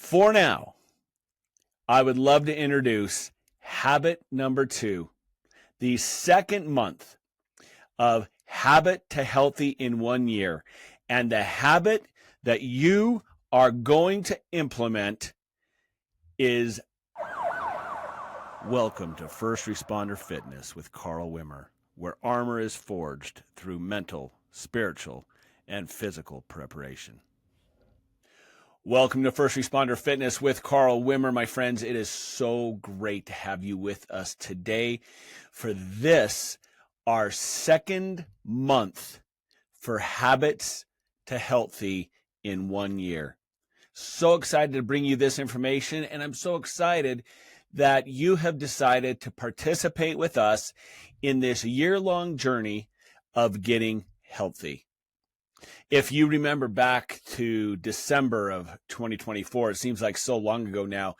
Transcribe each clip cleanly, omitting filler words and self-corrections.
For now, I would love to introduce habit number 2, the second month of habit to healthy in 1 year. And the habit that you are going to implement is welcome to First Responder Fitness with Carl Wimmer, where armor is forged through mental, spiritual, and physical preparation. Welcome to First Responder Fitness with Carl Wimmer, my friends. It is so great to have you with us today for this, our second month for habits to healthy in 1 year. So excited to bring you this information, and I'm so excited that you have decided to participate with us in this year-long journey of getting healthy. If you remember back to December of 2024, it seems like so long ago now,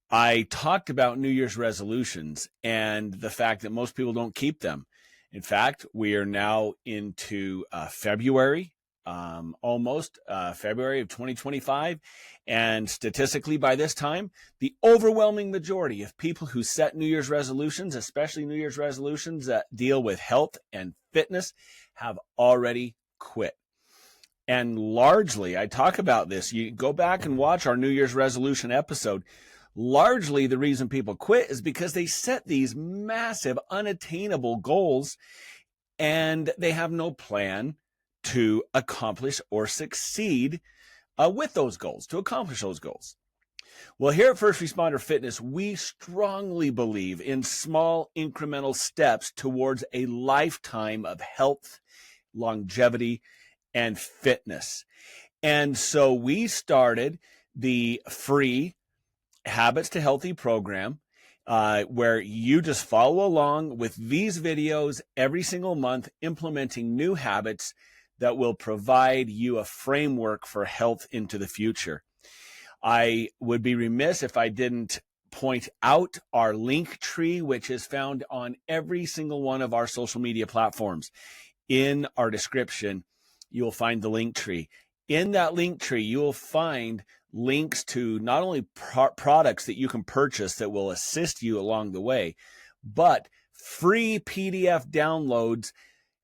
I talked about New Year's resolutions and the fact that most people don't keep them. In fact, we are now into February, almost February of 2025. And statistically, by this time, the overwhelming majority of people who set New Year's resolutions, especially New Year's resolutions that deal with health and fitness, have already quit. And largely, I talk about this. You go back and watch our New Year's resolution episode. Largely, the reason people quit is because they set these massive, unattainable goals, and they have no plan to accomplish or succeed with those goals, to accomplish those goals. Well, here at First Responder Fitness, we strongly believe in small incremental steps towards a lifetime of health, longevity, and fitness. And so we started the free Habits to Healthy program, where you just follow along with these videos every single month, implementing new habits that will provide you a framework for health into the future. I would be remiss if I didn't point out our link tree, which is found on every single one of our social media platforms. In our description, you'll find the link tree. In that link tree, you will find links to not only products that you can purchase that will assist you along the way, but free PDF downloads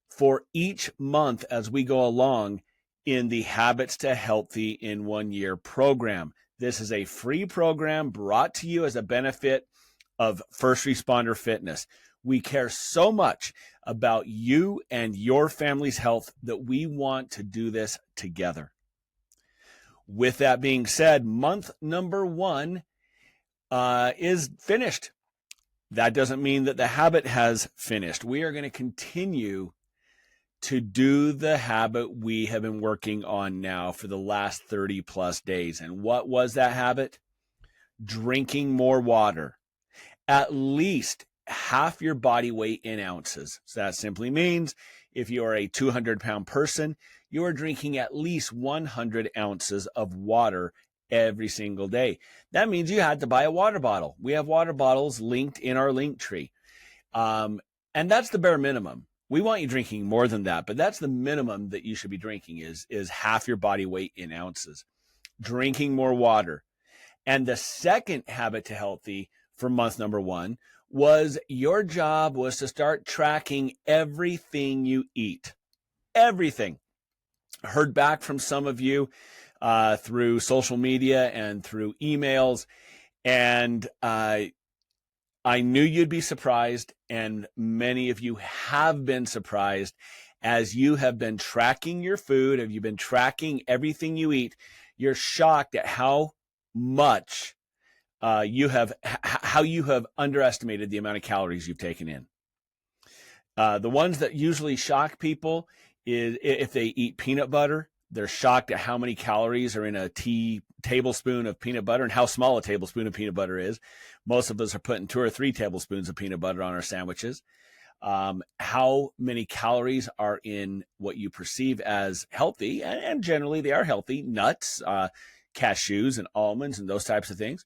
for each month as we go along in the Habits to Healthy in 1 Year program. This is a free program brought to you as a benefit of First Responder Fitness. We care so much about you and your family's health that we want to do this together. With that being said, month number 1 is finished. That doesn't mean that the habit has finished. We are going to continue to do the habit we have been working on now for the last 30 plus days. And what was that habit? Drinking more water. At least half your body weight in ounces. So that simply means if you are a 200-pound person, you are drinking at least 100 ounces of water every single day. That means you had to buy a water bottle. We have water bottles linked in our link tree. And that's the bare minimum. We want you drinking more than that, but that's the minimum that you should be drinking is half your body weight in ounces. Drinking more water. And the second habit to healthy for month number 1 was your job was to start tracking everything you eat. Everything. I heard back from some of you through social media and through emails, and I knew you'd be surprised, and many of you have been surprised as you have been tracking your food, have you been tracking everything you eat. You're shocked at how much how you have underestimated the amount of calories you've taken in. The ones that usually shock people is if they eat peanut butter. They're shocked at how many calories are in a tablespoon of peanut butter and how small a tablespoon of peanut butter is. Most of us are putting 2 or 3 tablespoons of peanut butter on our sandwiches. How many calories are in what you perceive as healthy, and generally they are healthy, nuts, cashews and almonds and those types of things.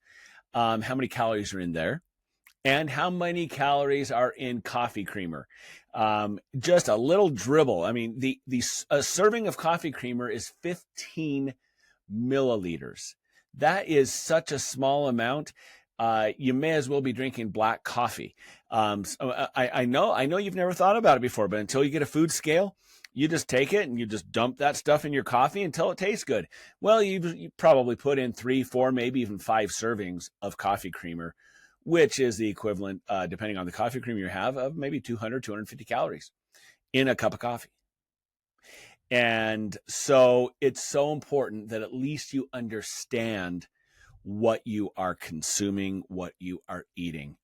How many calories are in there? And how many calories are in coffee creamer? Just a little dribble. I mean, a serving of coffee creamer is 15 milliliters. That is such a small amount. You may as well be drinking black coffee. I know you've never thought about it before, but until you get a food scale, you just take it and you just dump that stuff in your coffee until it tastes good. Well, you probably put in 3, 4, maybe even 5 servings of coffee creamer, which is the equivalent, depending on the coffee creamer you have, of maybe 200, 250 calories in a cup of coffee. And so it's so important that at least you understand what you are consuming, what you are eating.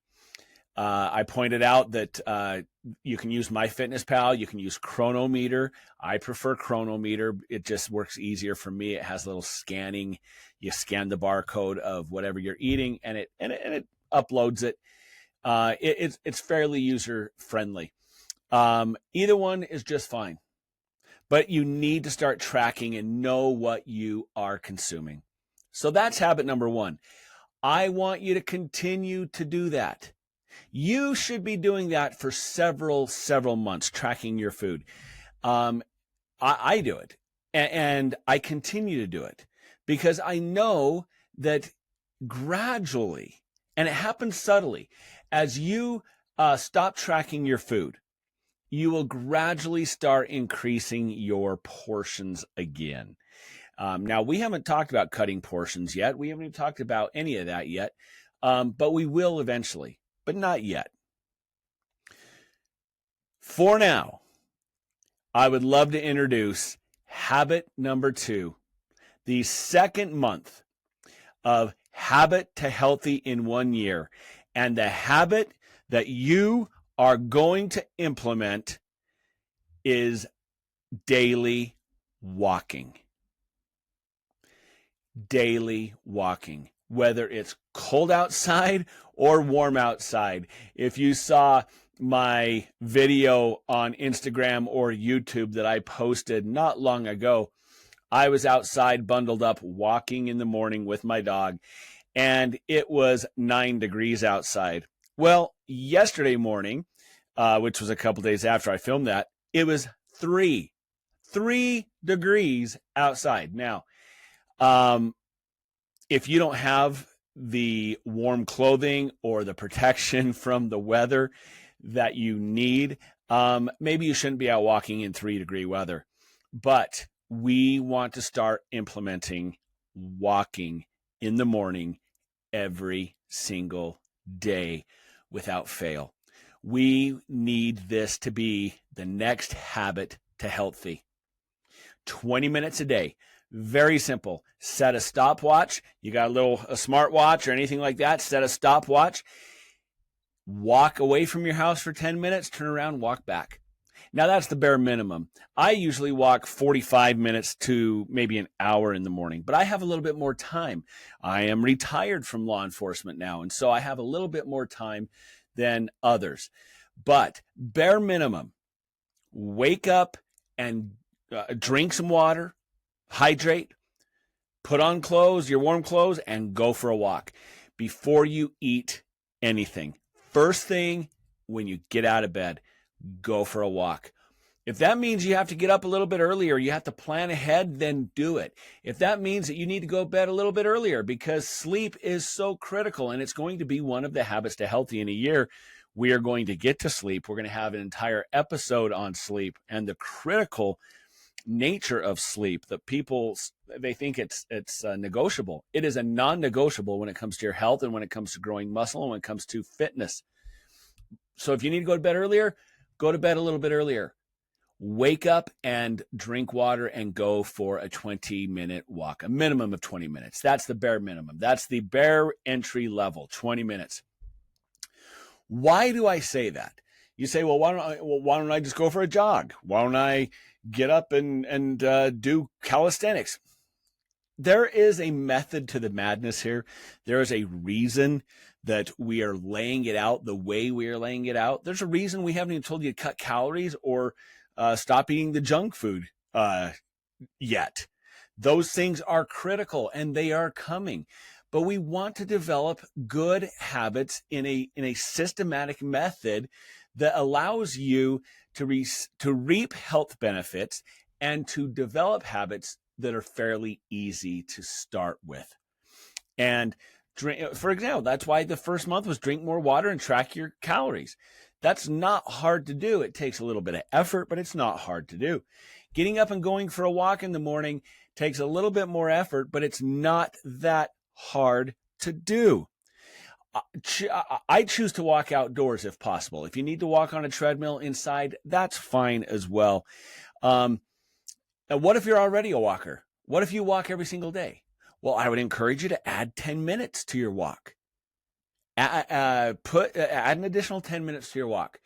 I pointed out that you can use MyFitnessPal, you can use Chronometer. I prefer Chronometer. It just works easier for me. It has a little scanning. You scan the barcode of whatever you're eating, and it uploads it. It's fairly user friendly. Either one is just fine, but you need to start tracking and know what you are consuming. So that's habit number 1. I want you to continue to do that. You should be doing that for several months, tracking your food. I do it, and I continue to do it because I know that gradually, and it happens subtly, as you stop tracking your food, you will gradually start increasing your portions again. Now, we haven't talked about cutting portions yet. We haven't even talked about any of that yet, but we will eventually. But not yet. For now, I would love to introduce habit number 2, the second month of habit to healthy in 1 year. And the habit that you are going to implement is daily walking. Daily walking. Whether it's cold outside or warm outside. If you saw my video on Instagram or YouTube that I posted not long ago, I was outside bundled up walking in the morning with my dog, and it was 9 degrees outside. Well, yesterday morning, which was a couple days after I filmed that, it was 3 degrees outside. Now, if you don't have the warm clothing or the protection from the weather that you need, maybe you shouldn't be out walking in 3-degree weather. But we want to start implementing walking in the morning every single day without fail. We need this to be the next habit to healthy. 20 minutes a day. Very simple. Set a stopwatch. You got a smartwatch or anything like that. Set a stopwatch. Walk away from your house for 10 minutes. Turn around, walk back. Now that's the bare minimum. I usually walk 45 minutes to maybe an hour in the morning, but I have a little bit more time. I am retired from law enforcement now, and so I have a little bit more time than others. But bare minimum, wake up and drink some water, hydrate, put on clothes, your warm clothes, and go for a walk before you eat anything. First thing when you get out of bed, go for a walk. If that means you have to get up a little bit earlier, you have to plan ahead, then do it. If that means that you need to go to bed a little bit earlier because sleep is so critical, and it's going to be one of the habits to healthy in a year, we are going to get to sleep. We're going to have an entire episode on sleep and the critical nature of sleep. That people, they think it's negotiable. It is a non-negotiable when it comes to your health and when it comes to growing muscle and when it comes to fitness. So if you need to go to bed earlier, go to bed a little bit earlier. Wake up and drink water and go for a 20-minute walk, a minimum of 20 minutes. That's the bare minimum. That's the bare entry level, 20 minutes. Why do I say that? You say, well, why don't I just go for a jog? Why don't I get up and do calisthenics? There is a method to the madness here. There is a reason that we are laying it out the way we are laying it out. There's a reason we haven't even told you to cut calories or stop eating the junk food yet. Those things are critical and they are coming. But we want to develop good habits in a systematic method that allows you to reap health benefits and to develop habits that are fairly easy to start with. And drink, for example, that's why the first month was drink more water and track your calories. That's not hard to do. It takes a little bit of effort, but it's not hard to do. Getting up and going for a walk in the morning takes a little bit more effort, but it's not that hard to do. I choose to walk outdoors if possible. If you need to walk on a treadmill inside, that's fine as well. And what if you're already a walker? What if you walk every single day? Well, I would encourage you to add 10 minutes to your walk. Add an additional 10 minutes to your walk.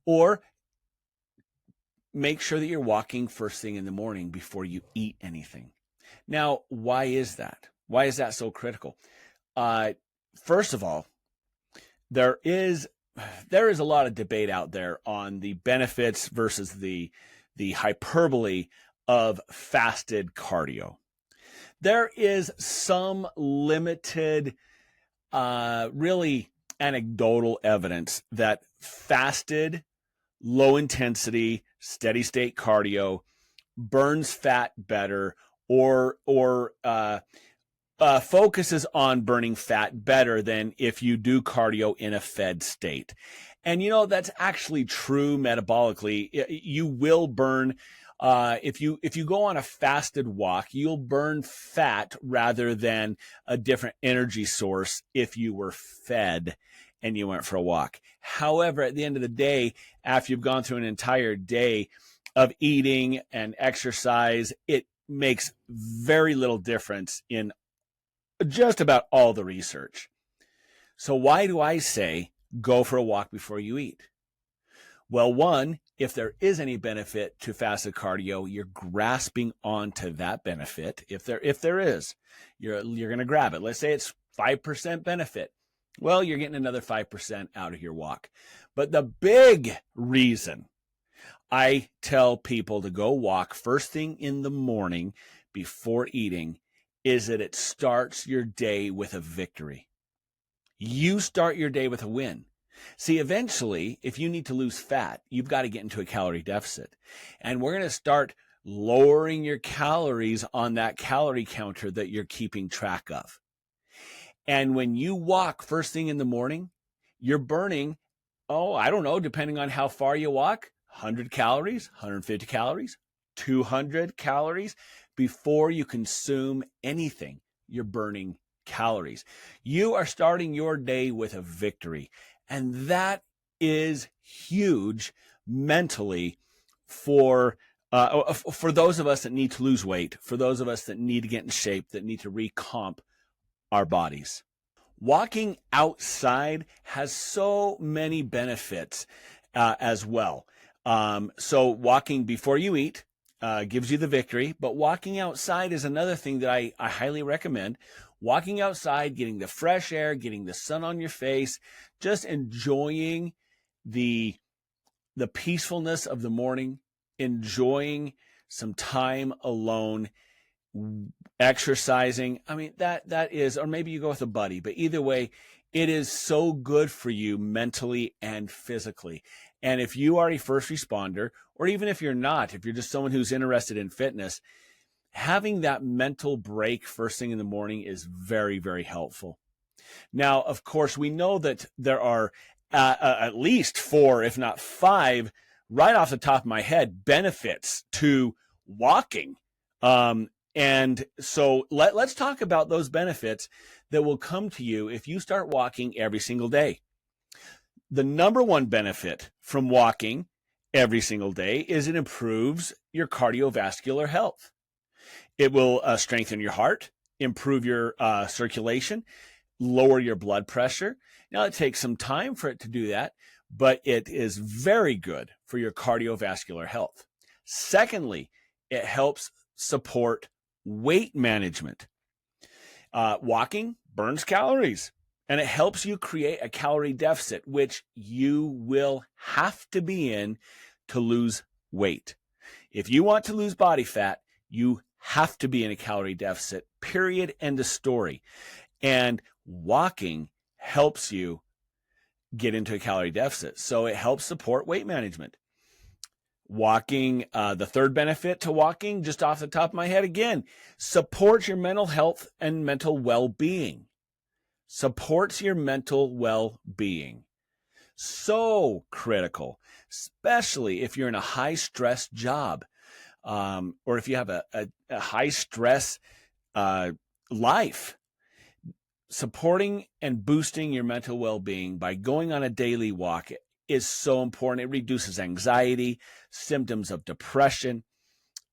Or make sure that you're walking first thing in the morning before you eat anything. Now, why is that? Why is that so critical? First of all, there is a lot of debate out there on the benefits versus the hyperbole of fasted cardio. There is some limited, really anecdotal evidence that fasted, low intensity, steady state cardio burns fat better or focuses on burning fat better than if you do cardio in a fed state. And that's actually true metabolically. You will burn, if you go on a fasted walk, you'll burn fat rather than a different energy source if you were fed and you went for a walk. However, at the end of the day, after you've gone through an entire day of eating and exercise, it makes very little difference in just about all the research. So why do I say go for a walk before you eat? Well, one, if there is any benefit to fasted cardio, you're grasping onto that benefit. If there is, you're going to grab it. Let's say it's 5% benefit. Well, you're getting another 5% out of your walk. But the big reason I tell people to go walk first thing in the morning before eating is that it starts your day with a victory. You start your day with a win. See, eventually, if you need to lose fat, you've got to get into a calorie deficit. And we're going to start lowering your calories on that calorie counter that you're keeping track of. And when you walk first thing in the morning, you're burning, I don't know, depending on how far you walk, 100 calories, 150 calories, 200 calories. Before you consume anything, you're burning calories. You are starting your day with a victory. And that is huge mentally for those of us that need to lose weight, for those of us that need to get in shape, that need to recomp our bodies. Walking outside has so many benefits as well. So walking before you eat gives you the victory, but walking outside is another thing that I highly recommend. Walking outside, getting the fresh air, getting the sun on your face, just enjoying the peacefulness of the morning, enjoying some time alone, exercising. I mean, that is, or maybe you go with a buddy, but either way, it is so good for you mentally and physically. And if you are a first responder, or even if you're not, if you're just someone who's interested in fitness, having that mental break first thing in the morning is very, very helpful. Now, of course, we know that there are at least 4, if not 5, right off the top of my head, benefits to walking. And so let's talk about those benefits that will come to you if you start walking every single day. The number one benefit from walking every single day is it improves your cardiovascular health. It will strengthen your heart, improve your circulation, lower your blood pressure. Now, it takes some time for it to do that, but it is very good for your cardiovascular health. Secondly, it helps support weight management. Walking burns calories, and it helps you create a calorie deficit, which you will have to be in to lose weight. If you want to lose body fat, you have to be in a calorie deficit, period, end of story. And walking helps you get into a calorie deficit. So it helps support weight management. Walking, the third benefit to walking, just off the top of my head again, supports your mental health and mental well-being. supports your mental well-being. So critical, especially if you're in a high-stress job, or if you have a high-stress life. Supporting and boosting your mental well-being by going on a daily walk is so important. It reduces anxiety, symptoms of depression.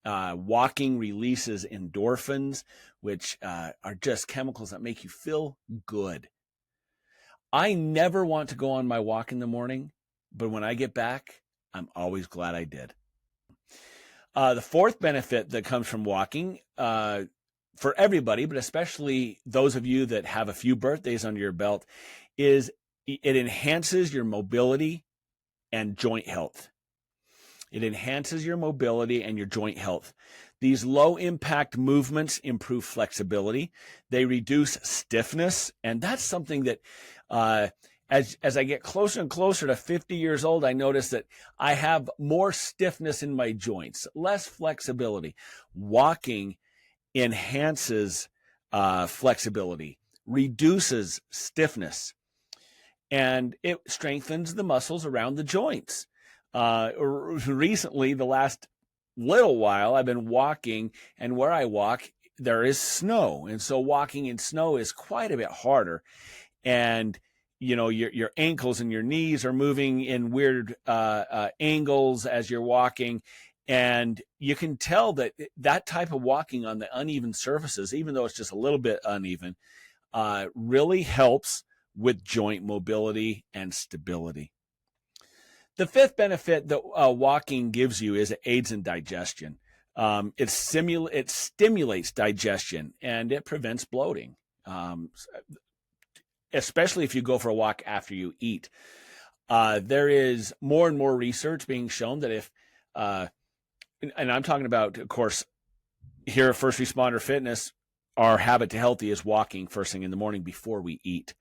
Walking releases endorphins, which are just chemicals that make you feel good. I never want to go on my walk in the morning, but when I get back, I'm always glad I did. The fourth benefit that comes from walking, for everybody, but especially those of you that have a few birthdays under your belt, is it enhances your mobility and joint health. It enhances your mobility and your joint health. These low-impact movements improve flexibility. They reduce stiffness, and that's something that as I get closer and closer to 50 years old, I notice that I have more stiffness in my joints, less flexibility. Walking enhances flexibility, reduces stiffness, and it strengthens the muscles around the joints. Recently, the last little while, I've been walking, and where I walk, there is snow. And so walking in snow is quite a bit harder. And your ankles and your knees are moving in weird angles as you're walking. And you can tell that type of walking on the uneven surfaces, even though it's just a little bit uneven, really helps with joint mobility and stability. The fifth benefit that walking gives you is it aids in digestion. It stimulates digestion, and it prevents bloating, especially if you go for a walk after you eat. There is more and more research being shown that if and I'm talking about, of course, here at First Responder Fitness, our habit to healthy is walking first thing in the morning before we eat.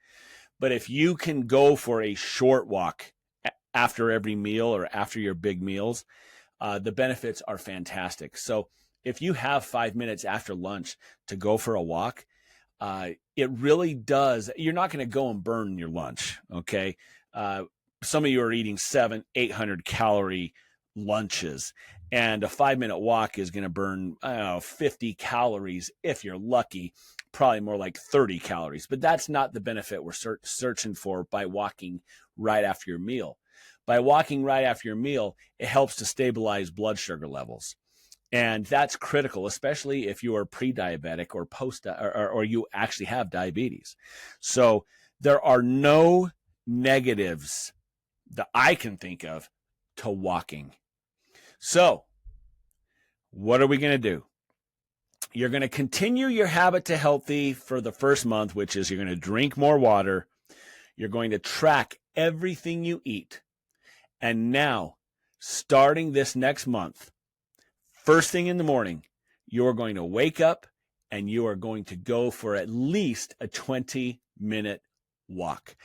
But if you can go for a short walk after every meal or after your big meals, the benefits are fantastic. So if you have 5 minutes after lunch to go for a walk, it really does. You're not going to go and burn your lunch, okay? Some of you are eating 700-800 calorie lunches, and a 5-minute walk is going to burn 50 calories if you're lucky, probably more like 30 calories. But that's not the benefit we're searching for by walking right after your meal. By walking right after your meal, it helps to stabilize blood sugar levels. And that's critical, especially if you are pre-diabetic or or you actually have diabetes. So there are no negatives that I can think of to walking. So what are we going to do? You're going to continue your habit to healthy for the first month, which is you're going to drink more water. You're going to track everything you eat. And now, starting this next month, first thing in the morning, you're going to wake up and you are going to go for at least a 20-minute walk.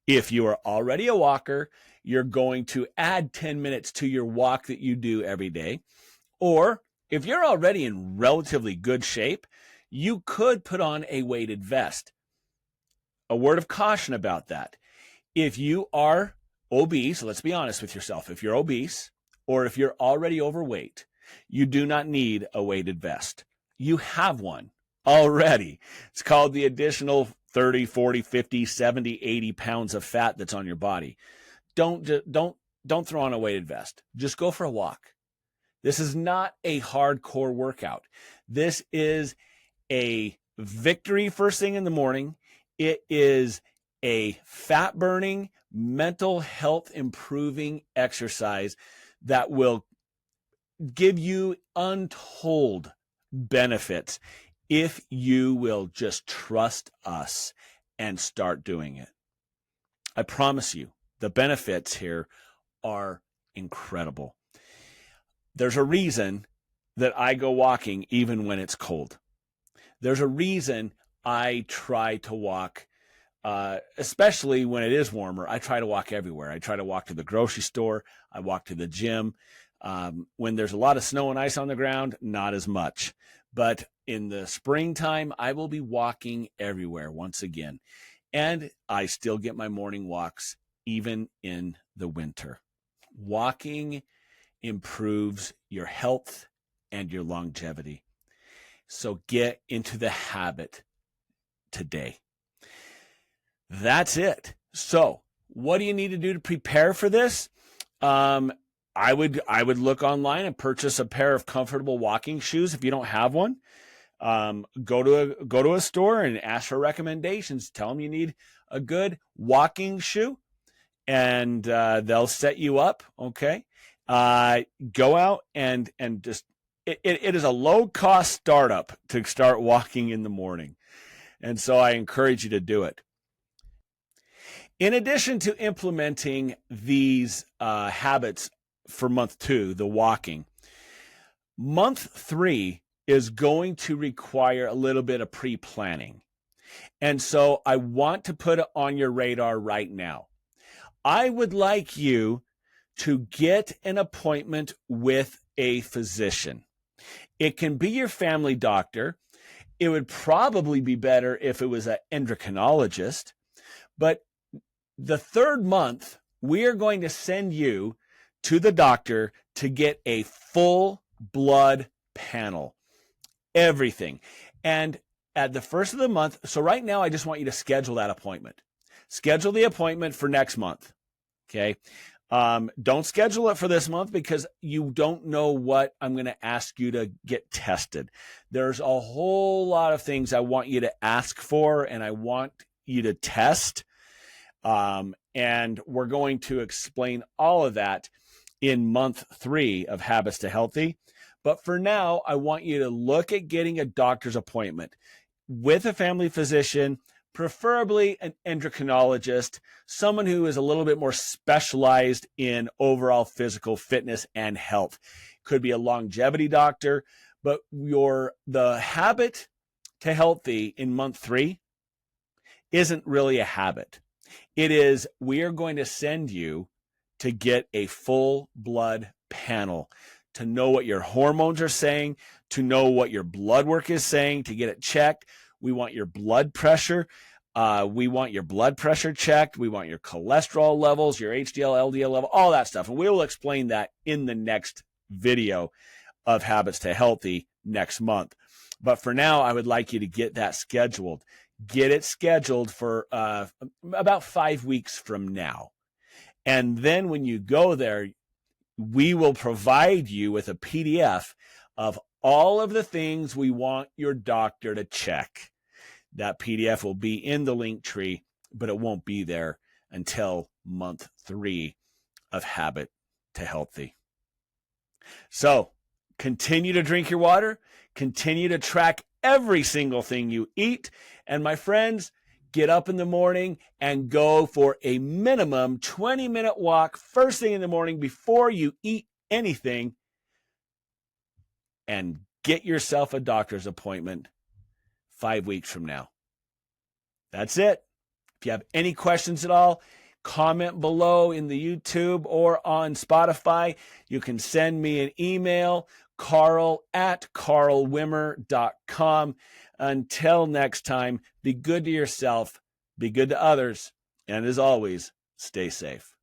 If you are already a walker, you're going to add 10 minutes to your walk that you do every day. Or if you're already in relatively good shape, you could put on a weighted vest. A word of caution about that. If you are obese, let's be honest with yourself. If you're obese or if you're already overweight, you do not need a weighted vest. You have one already. It's called the additional 30, 40, 50, 70, 80 pounds of fat that's on your body. Don't throw on a weighted vest. Just go for a walk. This is not a hardcore workout. This is a victory first thing in the morning. It is a fat burning, mental health improving exercise that will give you untold benefits if you will just trust us and start doing it. I promise you, the benefits here are incredible. There's a reason that I go walking even when it's cold. There's a reason I try to walk, especially when it is warmer. I try to walk everywhere. I try to walk to the grocery store. I walk to the gym. When there's a lot of snow and ice on the ground, not as much. But in the springtime, I will be walking everywhere once again. And I still get my morning walks even in the winter. Walking improves your health and your longevity. So get into the habit today. That's it. So what do you need to do to prepare for this? I would look online and purchase a pair of comfortable walking shoes if you don't have one. Go to a store and ask for recommendations. Tell them you need a good walking shoe, and they'll set you up. Okay. Go out and just it is a low cost startup to start walking in the morning, and so I encourage you to do it. In addition to implementing these habits for month 2, the walking, month 3 is going to require a little bit of pre-planning. And so I want to put it on your radar right now. I would like you to get an appointment with a physician. It can be your family doctor. It would probably be better if it was an endocrinologist. But the 3rd month, we are going to send you to the doctor to get a full blood panel. Everything. And at the 1st of the month, so right now I just want you to schedule that appointment. Schedule the appointment for next month. Okay. Don't schedule it for this month because you don't know what I'm going to ask you to get tested. There's a whole lot of things I want you to ask for and I want you to test. And we're going to explain all of that in month 3 of Habits to Healthy. But for now, I want you to look at getting a doctor's appointment with a family physician, preferably an endocrinologist, someone who is a little bit more specialized in overall physical fitness and health. Could be a longevity doctor, but the Habit to Healthy in month 3 isn't really a habit. It is, we are going to send you to get a full blood panel to know what your hormones are saying, to know what your blood work is saying, to get it checked. We want your blood pressure. We want your blood pressure checked. We want your cholesterol levels, your HDL, LDL level, all that stuff. And we will explain that in the next video of Habits to Healthy next month. But for now, I would like you to get that scheduled. Get it scheduled for about 5 weeks from now. And then when you go there, we will provide you with a PDF of all of the things we want your doctor to check. That PDF will be in the link tree, but it won't be there until month 3 of Habit to Healthy. So continue to drink your water, continue to track every single thing you eat. And my friends, get up in the morning and go for a minimum 20-minute walk first thing in the morning before you eat anything, and get yourself a doctor's appointment 5 weeks from now. That's it. If you have any questions at all, comment below in the YouTube or on Spotify. You can send me an email, carl@carlwimmer.com. Until next time, be good to yourself, be good to others, and as always, stay safe.